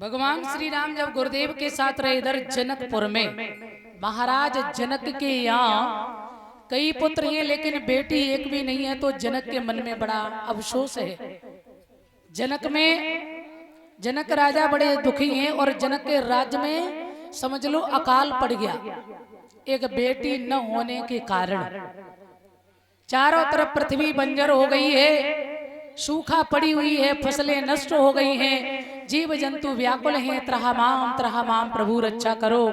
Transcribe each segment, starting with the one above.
भगवान श्री राम जब गुरुदेव के साथ रहे इधर जनकपुर में, महाराज जनक के यहाँ कई पुत्र हैं लेकिन बेटी एक भी नहीं है, तो जनक के मन में बड़ा अफसोस है। जनक राजा बड़े दुखी हैं और जनक के राज्य में समझ लो अकाल पड़ गया। एक बेटी न होने के कारण चारों तरफ पृथ्वी बंजर हो गई है, सूखा पड़ी हुई है, फसलें नष्ट हो गई हैं, जीव जंतु व्याकुल हैं, त्रहामाम प्रभु रक्षा करो।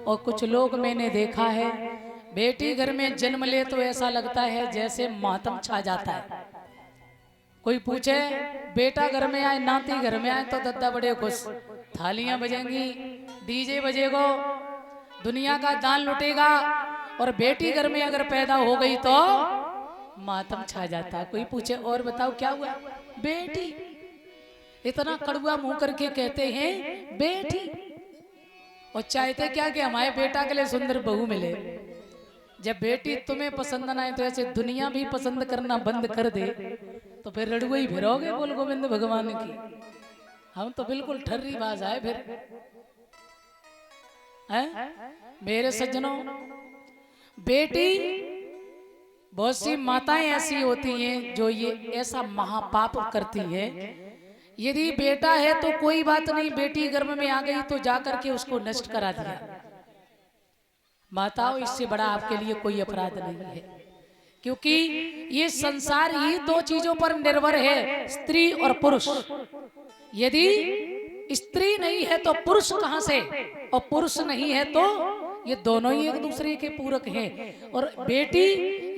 और कुछ लोग मैंने देखा है, बेटी घर में जन्म ले तो ऐसा लगता है जैसे मातम छा जाता है। कोई पूछे बेटा घर में आए, नाती घर में आए तो दद्दा बड़े खुश, थालियां बजेंगी, डीजे बजेगो, दुनिया का दान लुटेगा। और बेटी घर में अगर पैदा हो गई तो मातम छा जाता है। कोई पूछे और बताओ क्या हुआ, बेटी, इतना कड़वा मुंह करके कहते हैं बेटी। और चाहते क्या कि हमारे बेटा के लिए सुंदर बहू मिले। जब बेटी तुम्हें पसंद ना आए तो ऐसे दुनिया भी पसंद करना बंद कर दे तो फिर रड़ुआ ही फिरोगे बोल गोविंद भगवान की। हम तो बिल्कुल ठर्री बाज आए फिर है? मेरे सज्जनों, बेटी, बहुत सी माताएं ऐसी होती हैं जो ये ऐसा महापाप करती है। यदि बेटा है तो कोई बात नहीं, बेटी गर्भ में आ गई तो जाकर के उसको नष्ट करा दिया। माताओं, इससे बड़ा आपके लिए कोई अपराध नहीं है, क्योंकि ये संसार ही दो चीजों पर निर्भर है, स्त्री और पुरुष। यदि स्त्री नहीं है तो पुरुष कहां से, और पुरुष नहीं है तो ये दोनों ही एक दूसरे के पूरक हैं। और बेटी,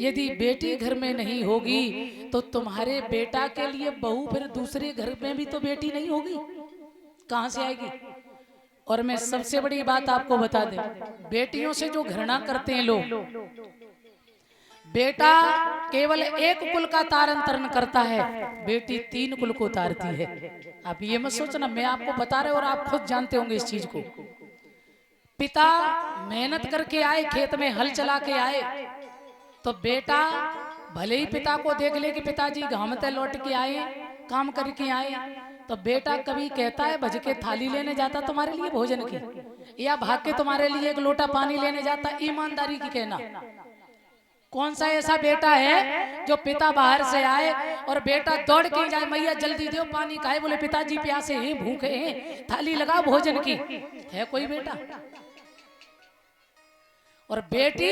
यदि बेटी घर में नहीं होगी तो तुम्हारे बेटा के लिए बहू फिर दूसरे घर में भी तो बेटी नहीं होगी, कहां से आएगी। और मैं सबसे बड़ी बात आपको बता दें, बेटियों से जो घृणा करते हैं लोग, बेटा केवल एक कुल का तारण तरण करता है, बेटी 3 कुल को उतारती है। आप ये मत सोचना, मैं आपको बता रहे और आप खुद जानते होंगे इस चीज को। पिता मेहनत करके आए, खेत में हल चला के आए, तो बेटा भले ही पिता को देख ले कि पिताजी घामते लौट के आए, काम करके आए, तो बेटा कभी कहता है भज के थाली लेने जाता तुम्हारे लिए भोजन की, या भाग के तुम्हारे लिए एक लोटा पानी लेने जाता। ईमानदारी की कहना, कौन सा ऐसा बेटा है जो पिता बाहर से आए और बेटा दौड़ के जाए, मैया जल्दी दो पानी खाए, बोले पिताजी प्यासे हैं, भूखे हैं, थाली लगाओ भोजन की, है कोई बेटा। और बेटी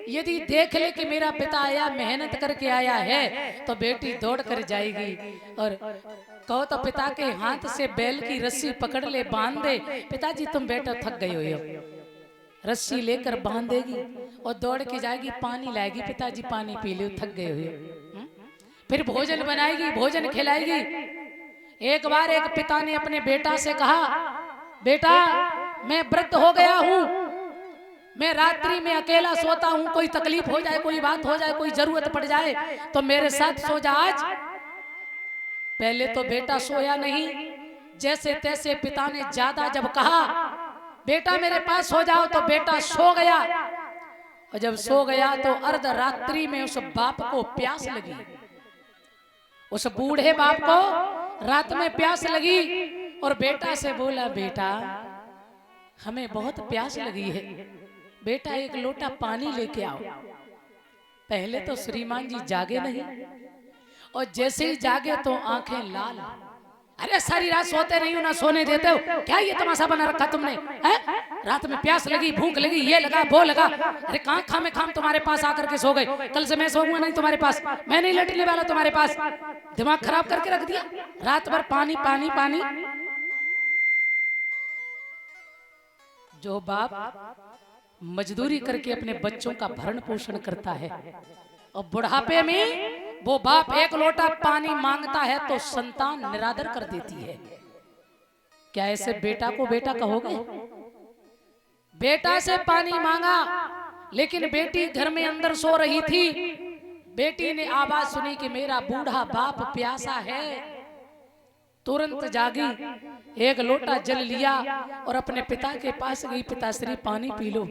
यदि देख ले कि मेरा पिता आया, मेहनत करके आया है, तो बेटी दौड़ कर जाएगी और कहो तो पिता के हाथ से बैल की रस्सी पकड़ ले, बांध दे, पिताजी तुम बेटा थक गए हो, रस्सी लेकर बांध देगी और दौड़ के जाएगी, पानी लाएगी, पिताजी पानी पी लो, थक गए हुए। फिर भोजन बनाएगी, भोजन खिलाएगी। एक बार एक पिता ने अपने बेटा से कहा, बेटा मैं वृद्ध हो गया हूं, मैं रात्रि में अकेला सोता हूं, कोई तकलीफ हो जाए, कोई बात हो जाए, कोई जरूरत पड़ जाए तो मेरे साथ सो जा आज। पहले तो बेटा सोया नहीं, जैसे तैसे पिता ने ज्यादा जब कहा बेटा मेरे पास सो जाओ, तो बेटा सो गया। और जब सो गया तो अर्ध रात्रि में उस बाप को प्यास लगी, उस बूढ़े बाप को रात में प्यास लगी और बेटा से बोला, बेटा हमें बहुत प्यास लगी है, बेटा एक लोटा पानी लेके आओ। पहले तो श्रीमान जी जागे नहीं, और जैसे ही जागे तो आंखें लाल। अरे सारी रात सोते नहीं हो, ना सोने देते हो, क्या ये तमाशा बना रखा तुमने है? रात में प्यास लगी, भूख लगी, ये लगा वो लगा, अरे कहाँ खामे खाम तुम्हारे पास आकर के सो गए। कल से मैं सोऊंगा नहीं तुम्हारे पास, मैं नहीं लौटने वाला तुम्हारे पास। दिमाग खराब करके रख दिया, रात भर पानी पानी पानी। जो बाप मजदूरी करके अपने बच्चों का भरण पोषण करता है और बुढ़ापे में वो बाप एक लोटा पानी मांगता है तो संतान निरादर कर देती है, क्या ऐसे बेटा को बेटा कहोगे? बेटा से पानी मांगा, लेकिन बेटी घर में अंदर सो रही थी। बेटी ने आवाज सुनी कि मेरा बूढ़ा बाप प्यासा है, तुरंत जागी, एक लोटा जल लिया और अपने पिता के पास गई, पिताश्री पानी पी लो।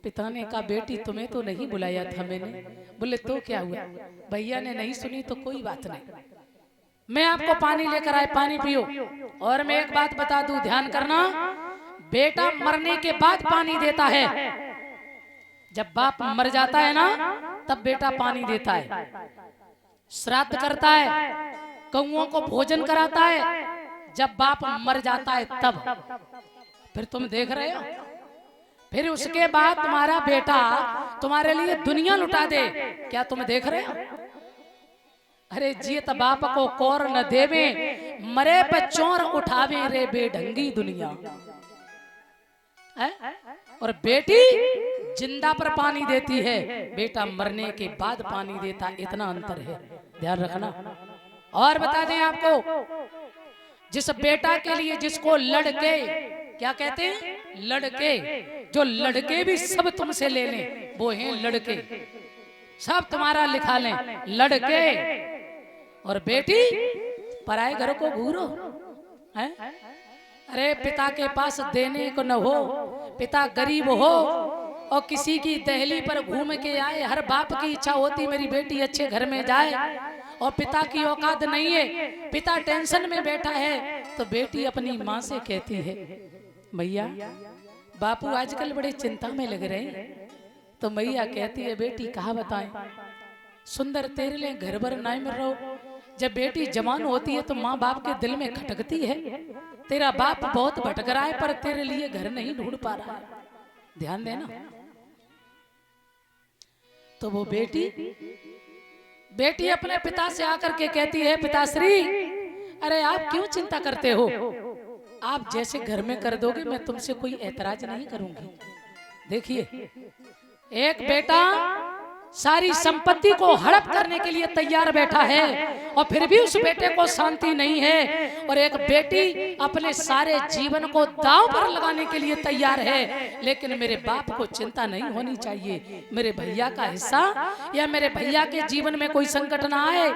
पिता ने कहा, बेटी तुम्हें तो नहीं बुलाया था मैंने। बोले तो क्या हुआ? भैया ने नहीं सुनी तो कोई बात नहीं, मैं आपको पानी लेकर आए, पानी पियो। और मैं एक बात बता दूं, ध्यान करना, बेटा मरने के बाद पानी देता है। जब बाप मर जाता है ना, तब बेटा पानी देता है, श्राद्ध करता है, कौओं को भोजन कराता है। जब बाप मर जाता है तब। फिर तुम देख रहे हो, फिर उसके बाद तुम्हारा बेटा तुम्हारे लिए दुनिया लुटा दे, क्या तुम देख रहे हो? अरे जियत बाप को कौर न देवे, मरे पे चोर उठावे रे बेढंगी दुनिया है? और बेटी जिंदा पर पानी देती है, बेटा मरने के बाद पानी देता, इतना अंतर है, ध्यान रखना। और बता दें आपको, जिस बेटा के लिए जिसको लड़के, क्या कहते हैं, लड़के, जो लड़के भी सब तुमसे ले लें, वो हैं लड़के, सब तुम्हारा लिखा लें, लड़के। और बेटी पराए घर को घूरो है? अरे पिता के पास देने को न हो, पिता गरीब हो और किसी की दहली पर घूम के आए, हर बाप की इच्छा होती मेरी बेटी अच्छे घर में जाए, और पिता की औकात नहीं है, पिता टेंशन में बैठा है, तो बेटी अपनी माँ से कहती है, मैया बापू आजकल बड़े चिंता में लग रहे हैं। तो मैया कहती है, बेटी कहा बताएं, सुंदर तेरे लिए घर भर नाई में रहो। जब बेटी जवान होती है तो माँ बाप के दिल में खटकती है, तेरा बाप बहुत भटक रहा है पर तेरे लिए घर नहीं ढूंढ पा रहा है, ध्यान देना। तो वो बेटी अपने पिता से आकर के कहती है, पिताश्री अरे आप क्यों चिंता करते हो, आप जैसे घर में कर दोगे मैं तुमसे कोई ऐतराज नहीं करूंगी। देखिए, एक बेटा सारी संपत्ति को हड़प करने के लिए तैयार बैठा है और फिर भी उस बेटे को शांति नहीं है, और एक बेटी अपने सारे जीवन को दांव पर लगाने के लिए तैयार है, लेकिन मेरे बाप को चिंता नहीं होनी चाहिए, मेरे भैया का हिस्सा या मेरे भैया के जीवन में कोई संकट ना आए।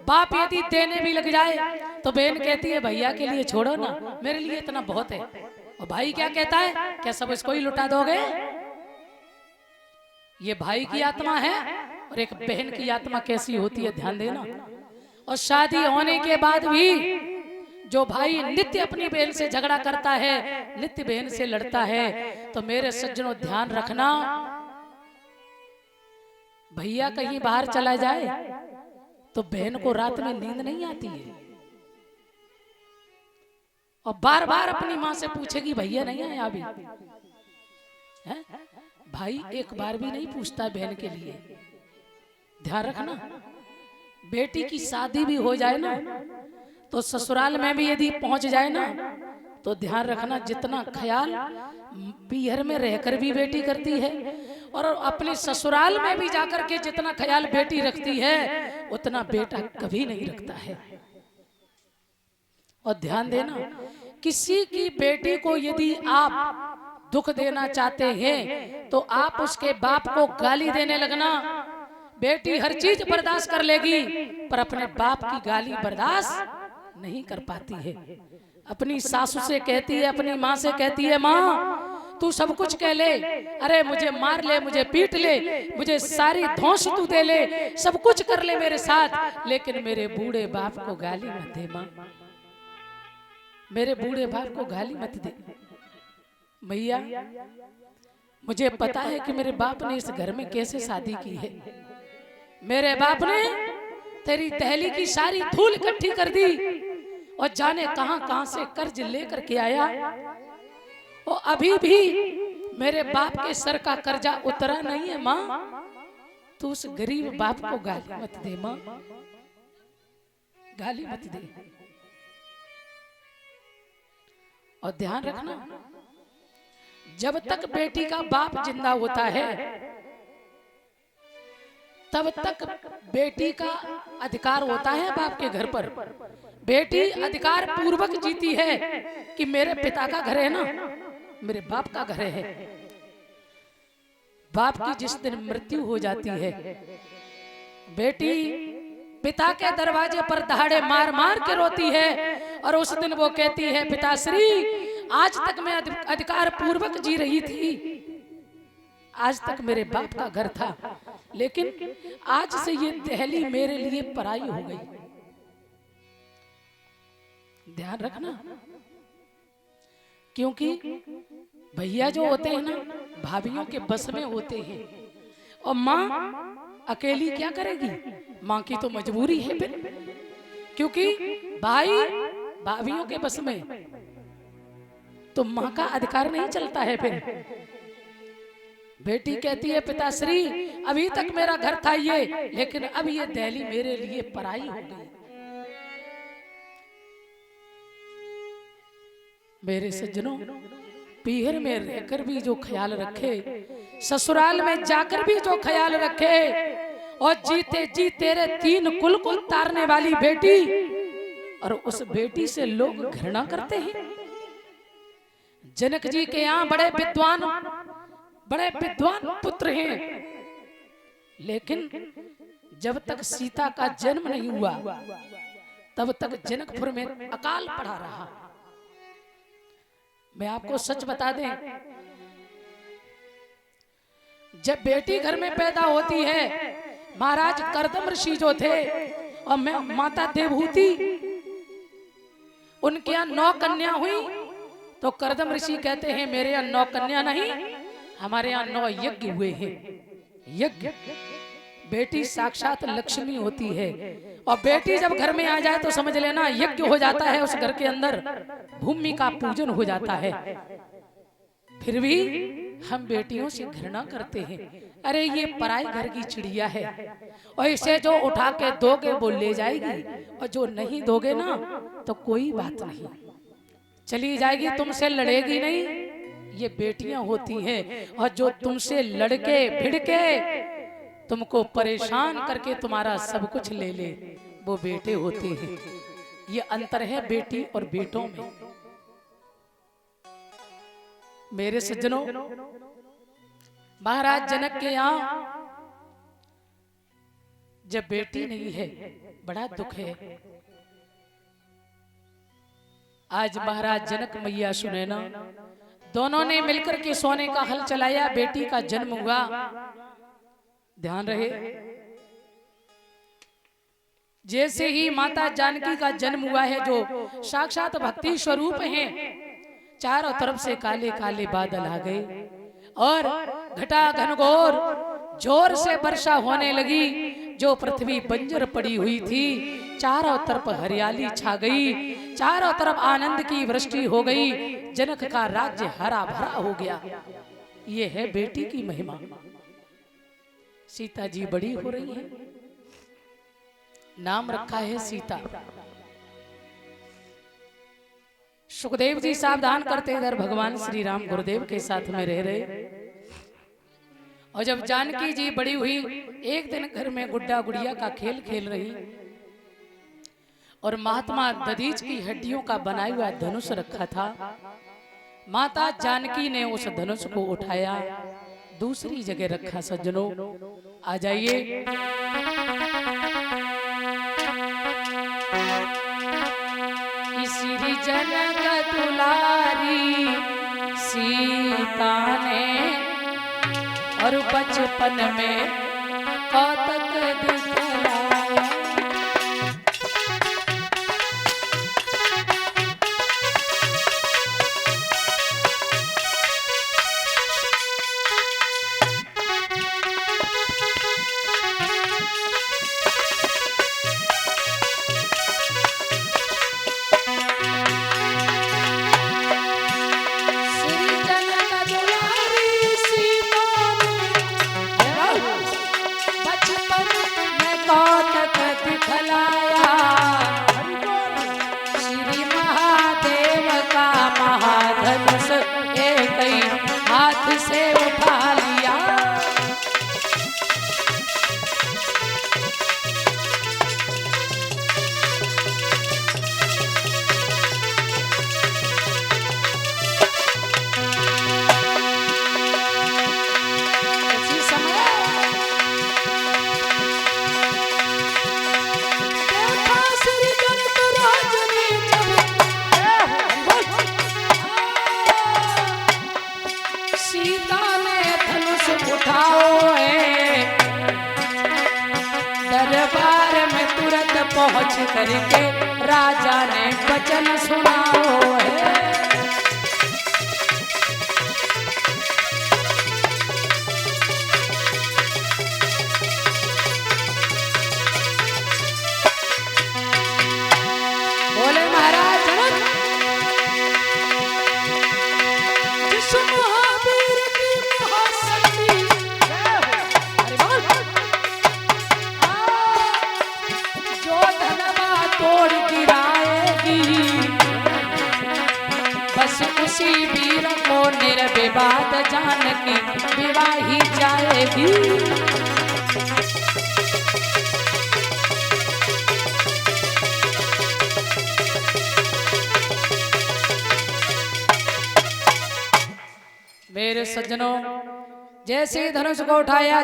बाप यदि देने भी लग जाए तो बहन कहती है, भैया के लिए छोड़ो ना, मेरे लिए इतना बहुत है। और भाई क्या कहता है, क्या सब इसको ही लुटा दोगे? ये भाई की आत्मा है, और एक बहन की आत्मा कैसी होती है, ध्यान देना। और शादी होने के बाद भी जो भाई नित्य अपनी बहन से झगड़ा करता है, नित्य बहन से लड़ता है, तो मेरे सज्जनों ध्यान रखना, भैया कहीं बाहर चला जाए तो बहन को रात में नींद नहीं आती है, और बार बार अपनी माँ से पूछेगी, भैया नहीं आया अभी है? भाई एक बार भी नहीं पूछता बहन के लिए, ध्यान रखना। बेटी की शादी भी हो जाए ना, तो ससुराल में भी यदि पहुंच जाए ना, तो ध्यान रखना, जितना ख्याल पीहर में रहकर भी बेटी करती है और अपने ससुराल में भी जाकर के जितना ख्याल बेटी रखती है, उतना बेटा कभी नहीं रखता है। और ध्यान देना, किसी की बेटी को यदि आप दुख देना चाहते हैं तो आप उसके बाप को गाली देने लगना। बेटी हर चीज बर्दाश्त कर लेगी पर अपने बाप की गाली बर्दाश्त नहीं कर पाती है। अपनी सासू से कहती है, अपनी माँ से कहती है, माँ तू सब कुछ कह ले, अरे मुझे मार ले, मुझे पीट ले, मुझे सारी धौंस तू दे ले, सब कुछ कर ले मेरे साथ, लेकिन मेरे बूढ़े बाप को गाली मत दे माँ, मेरे बूढ़े बाप को गाली मत दे। भैया मुझे पता है कि मेरे बाप ने इस घर में कैसे शादी की है, मेरे बाप ने तेरी दहली की सारी धूल इकट्ठी कर दी और जाने कहां कहां से कर्ज लेकर के आया, और अभी भी मेरे बाप के सर का कर्जा उतरा नहीं है। माँ तू उस गरीब बाप को गाली मत दे माँ, गाली मत दे। और ध्यान रखना, जब तक बेटी का बाप जिंदा होता है तब तक बेटी का अधिकार होता है बाप के घर पर। बेटी अधिकार पूर्वक जीती है कि मेरे पिता का घर है ना, मेरे बाप का घर है। बाप की जिस दिन मृत्यु हो जाती है, बेटी पिता के दरवाजे पर दहाड़े मार मार के रोती है, और उस दिन वो कहती है, पिताश्री आज तक मैं अधिकार पूर्वक जी रही थी, आज तक मेरे बाप का घर था, लेकिन आज से ये दहली मेरे लिए पराई हो गई। ध्यान रखना, क्योंकि भैया जो होते हैं ना भाभीियों के बस में होते हैं, और माँ अकेली क्या करेगी, माँ की तो मजबूरी है फिर, क्योंकि भाई भाभीियों के बस में तो माँ का अधिकार नहीं चलता है। फिर बेटी कहती है पिताश्री अभी तक मेरा घर था ये, लेकिन अब ये दिल्ली मेरे लिए पराई हो गई। मेरे सज्जनों, पीहर में रहकर भी जो ख्याल रखे, ससुराल में जाकर भी जो ख्याल रखे, और जीते जी तेरे 3 कुल को तारने वाली बेटी, और उस बेटी से लोग घृणा करते हैं। जनक जी के यहाँ बड़े विद्वान पुत्र हैं, लेकिन जब तक सीता का जन्म नहीं हुआ तब तक जनकपुर में अकाल पड़ा रहा। मैं आपको सच बता दें, जब बेटी घर में पैदा होती है, महाराज करदम ऋषि जो थे और माता देवहूति, उनके यहाँ 9 कन्या हुई, तो करदम ऋषि कहते हैं मेरे यहाँ 9 कन्या नहीं, हमारे यहाँ 9 यज्ञ हुए हैं। यज्ञ, बेटी साक्षात लक्ष्मी होती है, और बेटी जब घर में आ जाए तो समझ लेना यज्ञ हो जाता है उस घर के अंदर, भूमि का पूजन हो जाता है। फिर भी हम बेटियों से घृणा करते हैं, अरे ये पराई घर की चिड़िया है, और इसे जो उठा के दोगे वो ले जाएगी, और जो नहीं दोगे ना तो कोई बात नहीं, चली जाएगी, तुमसे लड़ेगी नहीं। ये बेटियां होती हैं, और जो तुमसे लड़के भिड़के तुमको परेशान करके तुम्हारा सब कुछ ले ले, वो बेटे होते हैं। ये अंतर है बेटी और बेटों में। मेरे सज्जनों, महाराज जनक के यहाँ जब बेटी नहीं है बड़ा दुख है। आज महाराज जनक मैया सुनैना दोनों ने मिलकर के सोने का हल चलाया, बेटी का जन्म हुआ। ध्यान रहे, जैसे ही माता जानकी का जन्म हुआ है, जो साक्षात भक्ति स्वरूप हैं, चारों तरफ से काले काले बादल आ गए और घटा घनघोर जोर से वर्षा होने लगी। जो पृथ्वी बंजर पड़ी हुई थी, चारों तरफ हरियाली छा गई, चारों तरफ आनंद की वृष्टि हो गई, जनक का राज्य हरा भरा हो गया। ये है बेटी की महिमा। सीता जी बड़ी हो रही है, नाम रखा है सीता। सुखदेव जी सावधान करते इधर भगवान श्री राम गुरुदेव के साथ में रह रहे, और जब जानकी जी बड़ी हुई, एक दिन घर में गुड्डा गुड़िया का खेल खेल रही, और महात्मा दधीच की हड्डियों का बनाया हुआ धनुष रखा था। माता जानकी ने उस धनुष को उठाया, दूसरी जगह रखा। सज्जनों आ जाइए, श्री जनक दुलारी सीता ने और बचपन में कौतक दिखलाया। श्री महादेव का महाधनुष एक ही हाथ से उठा लिया। दरबार में तुरंत पहुंच करके राजा ने वचन सुनाओ है। बोले महाराज जिस महावीर की महाशक्ति जो धनवा तोड़ गिराएगी, बस उसी वीर को निर्विवाद जानकी विवाही जाएगी। मेरे सज्जनों, जैसे धनुष को उठाया